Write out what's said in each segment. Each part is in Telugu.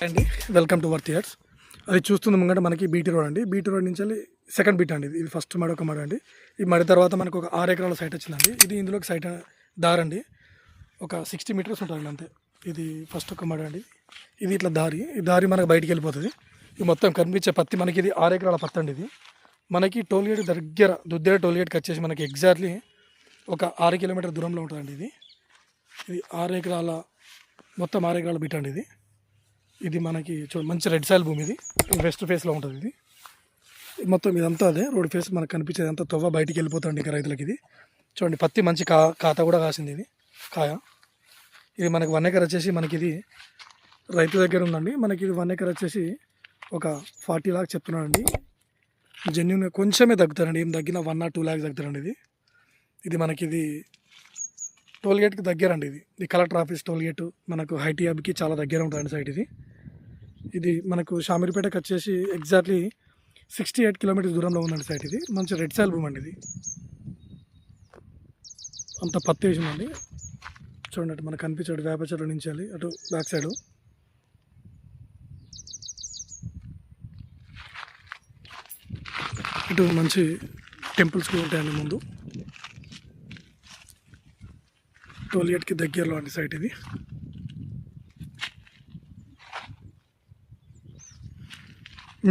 అండి వెల్కమ్ టు వర్త్ ఇయర్స్. అది చూస్తుంది ముంగట మనకి బీటీ రోడ్ అండి. బీటీ రోడ్ నుంచి సెకండ్ బీట్ అండి. ఇది ఫస్ట్ మడి ఒక మడి అండి. ఈ మడి తర్వాత మనకు ఒక 6 ఎకరాల సైట్ వచ్చిందండి. ఇది ఇందులోకి సైట్ దారండి ఒక 60 మీటర్స్ ఉంటుందండి అంతే. ఇది ఫస్ట్ ఒక మడి అండి. ఇది ఇట్లా దారి, ఈ దారి మనకు బయటికి వెళ్ళిపోతుంది. ఇది మొత్తం కనిపించే పత్తి మనకి ఇది 6 ఎకరాల పత్తి అండి. ఇది మనకి టోల్గేట్ దగ్గర దుద్దేర టోల్గేట్కి వచ్చేసి మనకి ఎగ్జాక్ట్లీ ఒక 6 కిలోమీటర్ దూరంలో ఉంటుందండి. ఇది 6 ఎకరాల మొత్తం 6 ఎకరాల బీట్ అండి. ఇది మనకి మంచి రెడ్ సాయిల్ భూమి. ఇది వెస్ట్ ఫేస్లో ఉంటుంది. ఇది మొత్తం ఇదంతా అదే రోడ్ ఫేస్ మనకు కనిపించేది అంతా తొవ్వ బయటికి వెళ్ళిపోతుంది ఇంకా రైతులకి. ఇది చూడండి పత్తి మంచి ఖాతా కూడా కాసింది. ఇది కాయ ఇది మనకి 1 ఎకర్ వచ్చేసి మనకి ఇది రైతు దగ్గర ఉందండి. మనకి ఇది 1 ఎకర్ వచ్చేసి ఒక 40 లాక్స్ చెప్తున్నాడండి. జెన్యున్ కొంచెమే తగ్గుతారండి, ఏం తగ్గిన 1 or 2 lakhs తగ్గుతారండి. ఇది మనకి ఇది టోల్గేట్కి దగ్గర అండి. ఇది కలెక్టర్ ఆఫీస్ టోల్గేట్ మనకు హైటీ హబ్కి చాలా దగ్గర ఉంటుందండి సైట్. ఇది మనకు షామీర్పేటకి వచ్చేసి ఎగ్జాక్ట్లీ 68 కిలోమీటర్స్ దూరంలో ఉందండి సైట్. ఇది మంచి రెడ్ సాయిల్ భూమి అండి. ఇది అంత పత్తి వేసిందండి. చూడండి అటు మనకు కనిపించాడు వేప చెట్ల నుంచి వెళ్ళి అటు బ్యాక్ సైడ్ ఇటు మంచి టెంపుల్స్ కూడా ఉంటాయండి. ముందు టోల్గేట్కి దగ్గరలో అండి సైట్. ఇది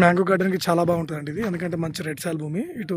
మ్యాంగో గార్డెన్కి చాలా బాగుంటుందండి ఇది, ఎందుకంటే మంచి రెడ్ సాయిల్ భూమి. ఇటు